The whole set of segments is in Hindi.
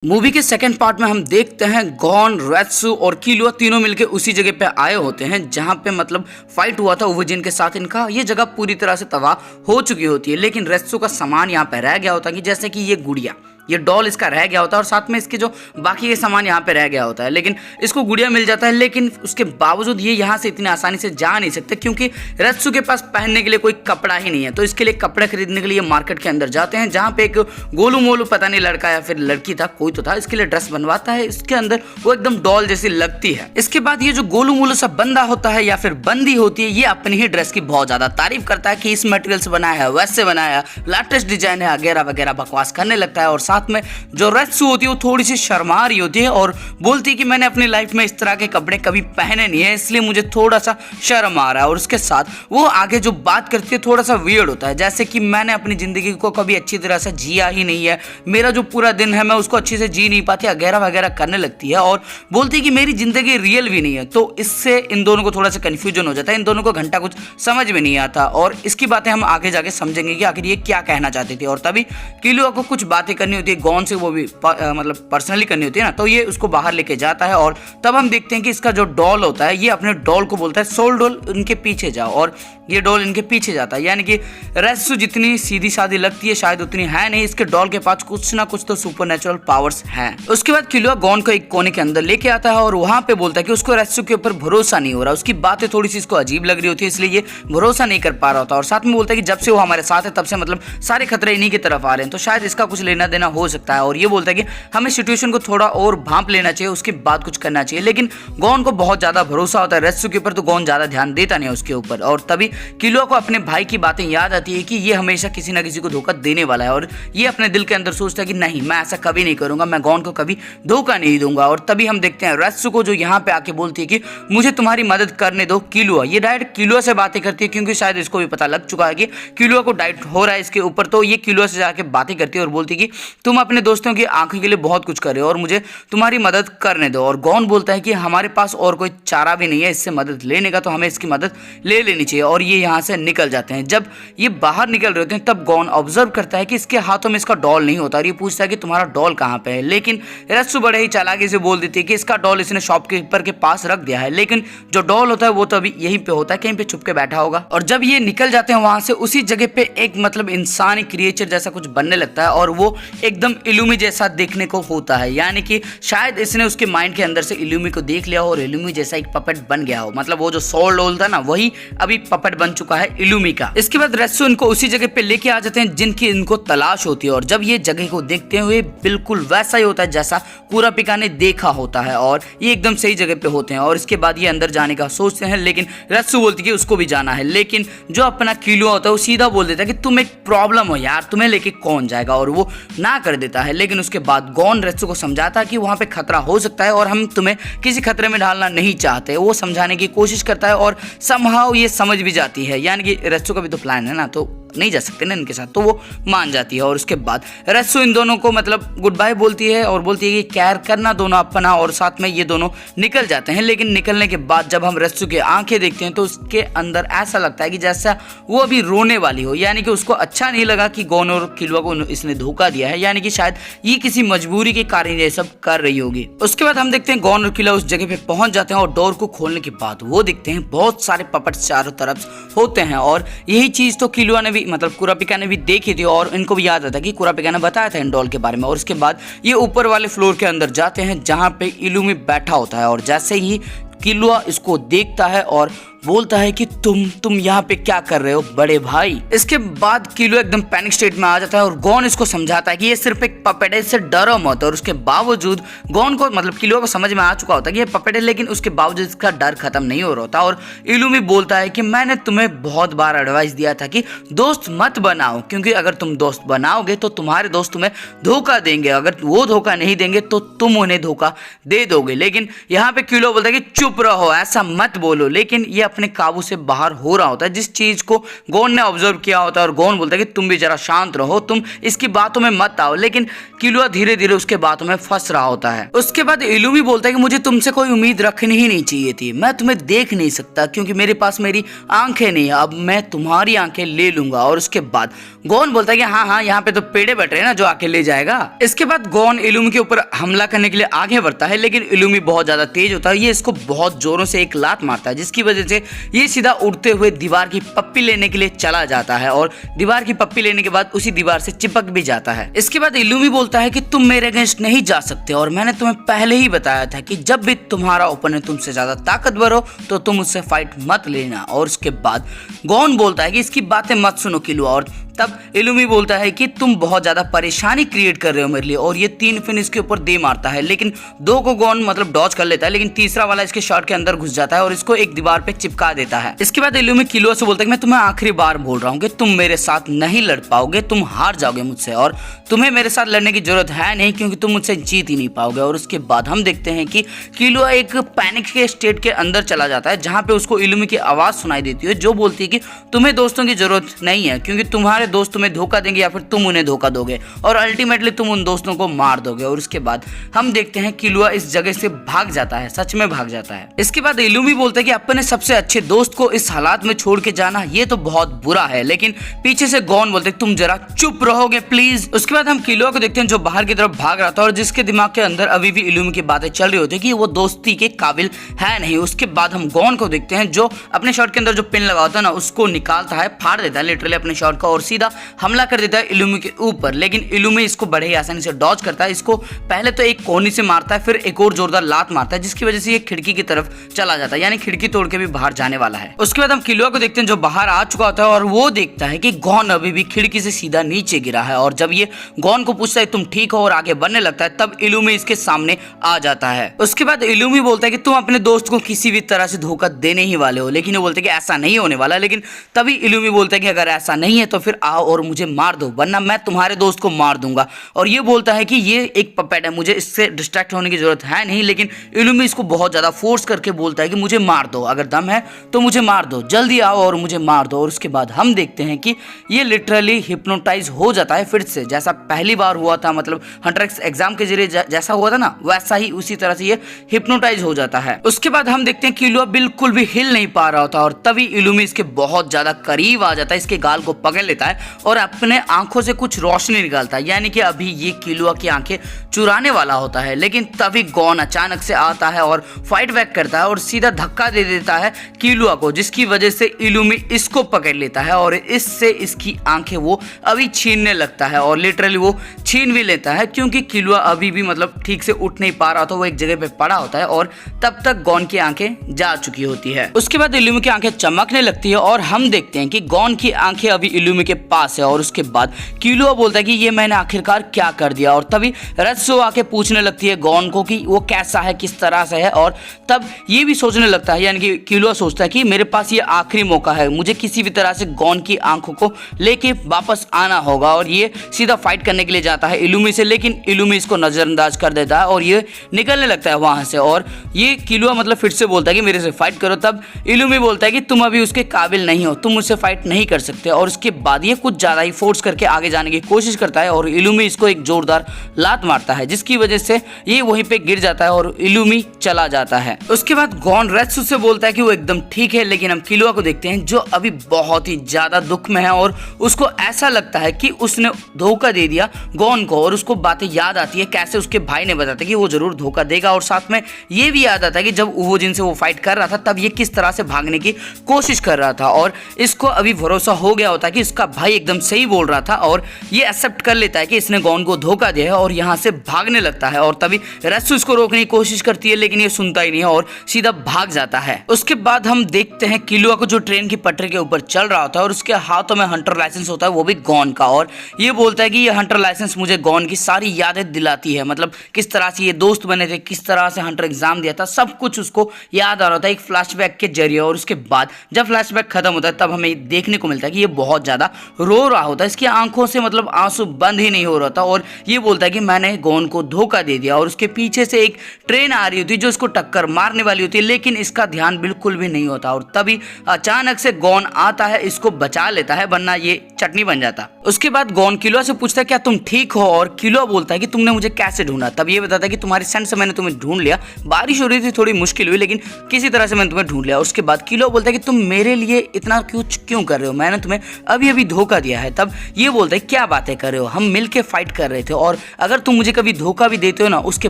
मूवी के सेकंड पार्ट में हम देखते हैं गॉन, रेत्सु और किलुआ तीनों मिलके उसी जगह पे आए होते हैं जहां पे मतलब फाइट हुआ था ओवरजिन के साथ। इनका ये जगह पूरी तरह से तबाह हो चुकी होती है, लेकिन रेत्सु का सामान यहाँ पे रह गया होता है कि जैसे कि ये गुड़िया, ये डॉल इसका रह गया होता है और साथ में इसके जो बाकी के सामान यहाँ पे रह गया होता है। लेकिन इसको गुड़िया मिल जाता है, लेकिन उसके बावजूद ये यहाँ से इतनी आसानी से जा नहीं सकते क्योंकि रेत्सु के पास पहनने के लिए कोई कपड़ा ही नहीं है। तो इसके लिए कपड़े खरीदने के लिए मार्केट के अंदर जाते हैं जहाँ पे एक गोलू मोलू पता नहीं लड़का या फिर लड़की था, कोई तो था, इसके लिए ड्रेस बनवाता है। इसके अंदर वो एकदम डॉल जैसी लगती है। इसके बाद ये जो गोलू मोलू सा बंदा होता है या फिर बंदी होती है, ये अपनी ही ड्रेस की बहुत ज्यादा तारीफ करता है कि इस मटेरियल से बनाया है, वैसे बनाया, लेटेस्ट डिजाइन है वगैरह वगैरह बकवास करने लगता है। और साथ में जो रेत्सु होती है वो थोड़ी सी शर्मा रही होती है और बोलती है कि मैंने अपनी लाइफ में इस तरह के कपड़े कभी पहने नहीं है, इसलिए मुझे थोड़ा सा शर्म आ रहा है। और उसके साथ वो आगे जो बात करती है थोड़ा सा वियर्ड होता है, जैसे कि मैंने अपनी जिंदगी को कभी अच्छी तरह से जिया ही नहीं है, मेरा जो पूरा दिन है मैं उसको अच्छे से जी नहीं पाती वगैरह वगैरह करने लगती है और बोलती है कि मेरी जिंदगी रियल भी नहीं है। तो इससे इन दोनों को थोड़ा सा कंफ्यूजन हो जाता है, इन दोनों को घंटा कुछ समझ में नहीं आता और इसकी बातें हम आगे जाके समझेंगे कि आखिर ये क्या कहना चाहती थी। और तभी किलुआ को कुछ बातें करनी होती है गॉन से, वो भी मतलब पर्सनली करनी होती है ना, तो ये उसको बाहर लेके जाता है और तब हम देखते हैं कि इसका जो डॉल होता है ये अपने डॉल को बोलता है सोल डॉल इनके पीछे जाओ, और ये डॉल इनके पीछे जाता है। यानी कि रेत्सु जितनी सीधी सादी लगती है शायद उतनी है नहीं, इसके डॉल के पास कुछ ना कुछ तो सुपरनेचुरल पावर्स हैं। उसके बाद किलुआ गॉन को एक कोने के अंदर लेके आता है और वहां पे बोलता है कि उसको रेत्सु के ऊपर भरोसा नहीं हो रहा, उसकी बातें थोड़ी सी इसको अजीब लग रही होती है, इसलिए ये भरोसा नहीं कर पा रहा होता। और साथ में बोलता है कि जब से वो हमारे साथ है तब से मतलब सारे खतरे इन्हीं की तरफ आ रहे हैं, तो शायद इसका कुछ लेना देना हो सकता है। और ये बोलता है कि हमें सिचुएशन को थोड़ा और भांप लेना चाहिए, उसके बाद कुछ करना चाहिए। लेकिन गॉन को बहुत ज्यादा भरोसा होता है रेत्सु के ऊपर, तो गॉन ज्यादा ध्यान देता नहीं है उसके ऊपर। और तभी किलुआ को अपने भाई की बातें याद आती है कि ये हमेशा किसी ना किसी को धोखा देने वाला है और ये अपने दिल के अंदर सोचता है कि नहीं, मैं ऐसा कभी नहीं करूंगा, मैं गॉन को कभी धोखा नहीं दूंगा। और तभी हम देखते हैं रेत्सु को जो यहाँ पे आके बोलती है कि मुझे तुम्हारी मदद करने दो किलुआ। ये डायरेक्ट किलुआ से बातें करती है क्योंकि शायद इसको भी पता लग चुका है कि किलुआ को डाइट हो रहा है इसके ऊपर, तो ये किलुआ से जाके बातें करती है और बोलती है कि तुम अपने दोस्तों की आंखों के लिए बहुत कुछ कर रहे हो और मुझे तुम्हारी मदद करने दो। और गॉन बोलता है कि हमारे पास और कोई चारा भी नहीं है इससे मदद लेने का, तो हमें इसकी मदद ले लेनी चाहिए। और ये यहाँ से निकल जाते हैं। जब ये बाहर निकल रहे होते हैं तब गॉन ऑब्जर्व करता है कि इसके हाथों में इसका डॉल नहीं होता और ये पूछता है कि तुम्हारा डॉल कहाँ पे है। लेकिन रेत्सु बड़े ही चालाकी से बोल देती है कि इसका डॉल इसने शॉपकीपर के पास रख दिया है, लेकिन जो डॉल होता है वो तो अभी यहीं पे होता है, कहीं पे छुप के बैठा होगा। और जब ये निकल जाते हैं वहां से, उसी जगह पे एक मतलब इंसानी क्रिएचर जैसा कुछ बनने लगता है और वो एकदम इल्यूमी जैसा देखने को होता है। यानी कि शायद इसने उसके माइंड के अंदर से इल्यूमी को देख लिया हो और इल्यूमी जैसा एक पपेट बन गया हो, मतलब वो जो सोल डॉल था ना वही अभी पपेट बन चुका है इल्यूमी का। इसके बाद रेत्सु इनको उसी जगह पे लेके आ जाते हैं जिनकी इनको तलाश होती है और जब ये जगह को देखते हुए बिल्कुल वैसा ही होता है जैसा कुरापिका ने देखा होता है और ये एकदम सही जगह पे होते हैं। और इसके बाद ये अंदर जाने का सोचते हैं, लेकिन रेत्सु बोलती है कि उसको भी जाना है। लेकिन जो अपना किलुआ होता है वो सीधा बोल देता है कि तुम एक प्रॉब्लम हो यार, तुम्हें लेके कौन जाएगा, और वो ना कर देता है। लेकिन उसके बाद गॉन रेत्सु को समझाता है कि वहां पे खतरा हो सकता है और हम तुम्हें किसी खतरे में डालना नहीं चाहते। वो समझाने की कोशिश करता है और समहाउ ये समझ भी जाती है, यानी कि रेत्सु का भी तो प्लान है ना, तो नहीं जा सकते ना इनके साथ, तो वो मान जाती है। और उसके बाद रेत्सु इन दोनों को मतलब गुड बाय बोलती है और बोलती है कि केयर करना दोनों अपना, और साथ में ये दोनों निकल जाते हैं। लेकिन निकलने के बाद जब हम रेत्सु की आंखें देखते हैं तो उसके अंदर ऐसा लगता है कि जैसा वो अभी रोने वाली हो, यानी कि उसको अच्छा नहीं लगा कि गॉन और किलुआ को इसने धोखा दिया है, यानी कि शायद ये किसी मजबूरी के कारण ये सब कर रही होगी। उसके बाद हम देखते हैं गॉन और किलुआ उस जगह पे पहुंच जाते हैं और डोर को खोलने के बाद वो दिखते हैं बहुत सारे पपेट्स चारों तरफ होते हैं। और यही चीज तो किलुआ ने भी मतलब कुरापिका ने भी देखी थी और इनको भी याद आता कि कुरापिका ने बताया था इन डॉल के बारे में। और उसके बाद ये ऊपर वाले फ्लोर के अंदर जाते हैं जहां पे इल्यूमी बैठा होता है और जैसे ही किलुआ इसको देखता है और बोलता है कि तुम यहाँ पे क्या कर रहे हो बड़े भाई। इसके बाद किलुआ एकदम पैनिक स्टेट में आ जाता है और गॉन इसको समझाता है कि ये सिर्फ एक पपेट है, इससे डरो मत। और उसके बावजूद गॉन को मतलब किलुआ को समझ में आ चुका होता है कि ये पपेट है, लेकिन उसके बावजूद इसका डर खत्म नहीं हो रहा होता। और इल्यूमी बोलता है कि मैंने तुम्हें बहुत बार एडवाइस दिया था कि दोस्त मत बनाओ, क्योंकि अगर तुम दोस्त बनाओगे तो तुम्हारे दोस्त तुम्हें धोखा देंगे, अगर वो धोखा नहीं देंगे तो तुम उन्हें धोखा दे दोगे। लेकिन यहाँ पे किलुआ बोलता है कि चुप रहो, ऐसा मत बोलो। लेकिन ये अपने काबू से बाहर हो रहा होता है, जिस चीज को गॉन ने ऑब्जर्व किया होता है। और गॉन बोलता है कि तुम भी जरा शांत रहो, तुम इसकी बातों में मत आओ, लेकिन किलुआ धीरे धीरे उसके बातों में फंस रहा होता है। उसके बाद इलुमी बोलता है कि मुझे तुमसे कोई उम्मीद रखनी ही नहीं चाहिए थी, मैं तुम्हें देख नहीं सकता क्योंकि मेरे पास मेरी आंखें नहीं है, अब मैं तुम्हारी आंखें ले लूंगा। और उसके बाद गॉन बोलता है कि हाँ हाँ, यहाँ पे तो पेड़े बैठ रहे हैं ना जो आके ले जाएगा। इसके बाद गॉन इलुमी के ऊपर हमला करने के लिए आगे बढ़ता है, लेकिन इलुमी बहुत ज्यादा तेज होता है, ये इसको बहुत जोरों से एक लात मारता है, जिसकी वजह से ये सीधा उड़ते हुए दीवार की पप्पी लेने के लिए चला जाता है और दीवार की पप्पी लेने के बाद उसी दीवार से चिपक भी जाता है। इसके बाद इलुमी बोलता है कि तुम मेरे अगेंस्ट नहीं जा सकते और मैंने तुम्हें पहले ही बताया था कि जब भी तुम्हारा ओपोनेंट तुमसे ज्यादा ताकतवर हो तो तुम उससे फाइट मत लेना। और उसके बाद गॉन बोलता है कि इसकी बातें मत सुनो किलुआ, और तब इलुमी बोलता है कि तुम बहुत ज्यादा परेशानी क्रिएट कर रहे हो मेरे लिए, और ये 3 फिन इसके ऊपर दे मारता है, लेकिन 2 को गॉन मतलब डॉज कर लेता है, लेकिन तीसरा वाला इसके शॉट के अंदर घुस जाता है और इसको एक दीवार पे चिपका देता है। इसके बाद इलुमी किलुआ से बोलता है कि मैं तुम्हें आखिरी बार बोल रहा हूँ कि तुम मेरे साथ नहीं लड़ पाओगे, तुम हार जाओगे मुझसे, और तुम्हें मेरे साथ लड़ने की जरूरत है नहीं क्योंकि तुम मुझसे जीत ही नहीं पाओगे। और उसके बाद हम देखते हैं कि किलुआ एक पैनिक के स्टेट के अंदर चला जाता है, जहाँ पे उसको इलुमी की आवाज सुनाई देती है जो बोलती है कि तुम्हें दोस्तों की जरूरत नहीं है क्योंकि तुम्हारे दोस्त तुम्हें धोखा देंगे या फिर तुम उन्हें धोखा दोगे और अल्टीमेटली तुम उन दोस्तों को मार दोगे। और उसके बाद हम देखते हैं किलुआ इस जगह से भाग जाता है, सच में भाग जाता है। इसके बाद इलुमी बोलता है कि अपने सबसे अच्छे दोस्त को इस हालात में छोड़ के जाना ये तो बहुत बुरा है, लेकिन पीछे से गॉन बोलते तुम जरा चुप रहोगे प्लीज। उसके बाद हम किलुआ को देखते हैं जो बाहर की तरफ भाग रहा था और जिसके दिमाग के अंदर अभी भी इलुमी की बातें चल रही होती है कि वो दोस्ती के काबिल है नहीं। उसके बाद हम गॉन को देखते हैं जो अपने शॉट के अंदर जो पिन लगा होता है ना उसको निकालता है, फाड़ देता है लिटरली अपने शॉट का और सीधा हमला कर देता है इलुमी के ऊपर, लेकिन इलुमी इसको बड़े ही आसानी से डॉज करता है। इसको पहले तो एक कोहनी से मारता है, फिर एक और जोरदार लात मारता है, जिसकी वजह से ये खिड़की की तरफ चला जाता है, यानी खिड़की तोड़ के भी बाहर जाने वाला है। उसके बाद हम किलुआ को देखते हैं जो बाहर आ चुका होता है और वो देखता है कि गॉन अभी भी खिड़की से सीधा नीचे गिरा है। और जब ये गॉन को पूछता है तुम ठीक हो और आगे बढ़ने लगता है, तब इलुमी इसके सामने आ जाता है। उसके बाद इलुमी बोलता है कि तुम अपने दोस्त को किसी भी तरह से धोखा देने ही वाले हो, लेकिन वो बोलते हैं कि ऐसा नहीं होने वाला। लेकिन तभी इलुमी बोलता है कि अगर ऐसा नहीं है तो फिर आओ और मुझे मार दो, वरना मैं तुम्हारे दोस्त को मार दूंगा। और ये बोलता है कि ये एक पपेट है, मुझे इससे डिस्ट्रैक्ट होने की जरूरत है नहीं, लेकिन इलुमी इसको बहुत ज्यादा फोर्स करके बोलता है कि मुझे मार दो, अगर दम है तो मुझे मार दो, जल्दी आओ और मुझे मार दो। और उसके बाद हम देखते हैं कि ये लिटरली हिप्नोटाइज हो जाता है फिर से, जैसा पहली बार हुआ था, मतलब हंटर एक्स एग्जाम के जरिए जैसा हुआ था ना, वैसा ही उसी तरह से ये हिप्नोटाइज हो जाता है। उसके बाद हम देखते हैं कि किलुआ बिल्कुल भी हिल नहीं पा रहा होता और तभी इलुमी इसके बहुत ज्यादा करीब आ जाता है, इसके गाल को पकड़ लेता है और अपने आंखों से कुछ रोशनी निकालता है, यानी कि अभी ये किलुआ की आंखें चुराने वाला होता है। लेकिन तभी गॉन अचानक से आता है और फाइट बैक करता है और सीधा धक्का दे देता है किलुआ को, जिसकी वजह से इलुमी इसको पकड़ लेता है और इससे इसकी आंखें वो अभी छीनने लगता है और लिटरली वो छीन भी लेता है, क्योंकि किलुआ अभी भी मतलब ठीक से उठ नहीं पा रहा था, वो एक जगह पे पड़ा होता है और तब तक गॉन की आंखें जा चुकी होती है। उसके बाद इलुमी की आंखें चमकने लगती है और हम देखते हैं कि गॉन की आंखें अभी इलुमी के पास है। और उसके बाद किलुआ बोलता है कि ये मैंने आखिरकार क्या कर दिया, और तभी रेत्सु आके पूछने लगती है गॉन को कि वो कैसा है, किस तरह से है, और तब ये भी सोचने लगता है, यानी कि किलुआ सोचता है कि मेरे पास ये आखिरी मौका है, मुझे किसी भी तरह से गॉन की आंखों को लेके वापस आना होगा। और ये सीधा फाइट करने के लिए जाता है इलुमी से, लेकिन इलुमी इसको नजरअंदाज कर देता है और ये निकलने लगता है वहां से। और ये किलुआ मतलब फिर से बोलता है कि मेरे से फाइट करो, तब इलुमी बोलता है कि तुम अभी उसके काबिल नहीं हो, तुम मुझसे फाइट नहीं कर सकते। और उसके बाद ये कुछ ज्यादा ही फोर्स करके आगे जाने की कोशिश करता है और इलुमी इसको एक जोरदार लात मारता है, जिसकी वजह से ये वहीं पे गिर जाता है और इलुमी चला जाता है। उसके बाद गॉन रेत्सु से बोलता है कि वो एकदम ठीक है, लेकिन हम किलुआ को देखते हैं जो अभी बहुत ही ज्यादा दुख में है और उसको ऐसा लगता है कि उसने धोखा दे दिया गॉन को, और उसको बातें याद आती है कैसे उसके भाई ने बताया कि वो जरूर धोखा देगा, और साथ में ये भी याद आता है कि जब वो जिनसे वो फाइट कर रहा था तब ये किस तरह से भागने की कोशिश कर रहा था। और इसको अभी भरोसा हो गया होता है कि इसका भाई एकदम सही बोल रहा था और ये एक्सेप्ट कर लेता है कि इसने गॉन को धोखा दिया है और यहाँ से भागने लगता है। और तभी रेत्सु इसको रोकने की कोशिश करती है, लेकिन ये सुनता ही नहीं है और सीधा भाग जाता है। उसके बाद हम देखते हैं किलुआ को जो ट्रेन की पटरी के ऊपर चल रहा होता है और उसके हाथों में हंटर लाइसेंस होता है, वो भी गॉन का, और ये बोलता है कि ये हंटर लाइसेंस मुझे गॉन की सारी यादें दिलाती है, मतलब किस तरह से ये दोस्त बने थे, किस तरह से हंटर एग्जाम दिया था, सब कुछ उसको याद आ रहा था एक फ्लैशबैक के जरिए। और उसके बाद जब फ्लैशबैक खत्म होता है तब हमें देखने को मिलता है कि ये बहुत ज्यादा रो रहा होता है, इसकी आंखों से मतलब आंसू बंद ही नहीं हो रहा था और ये बोलता है कि मैंने गॉन को धोखा दे दिया। और उसके पीछे से एक ट्रेन आ रही होती है जो इसको टक्कर मारने वाली होती है, लेकिन इसका ध्यान बिल्कुल भी नहीं होता और तभी अचानक से गॉन आता है, इसको बचा लेता है, वरना ये चटनी बन जाता। उसके बाद गॉन किलुआ से पूछता है क्या तुम ठीक हो, और किलुआ बोलता है कि तुमने मुझे कैसे ढूंढा। तब ये बताता है कि तुम्हारे सेंट से मैंने तुम्हें ढूंढ लिया, बारिश हो रही थी, थोड़ी मुश्किल हुई, लेकिन किसी तरह से मैंने तुम्हें ढूंढ लिया। उसके बाद किलुआ बोलता है कि तुम मेरे लिए इतना कुछ क्यों कर रहे हो, मैंने तुम्हें अभी अभी धोखा दिया है। तब ये बोलता है क्या बातें कर रहे हो, हम मिलके फाइट कर रहे थे और अगर तुम मुझे कभी धोखा भी देते हो ना, उसके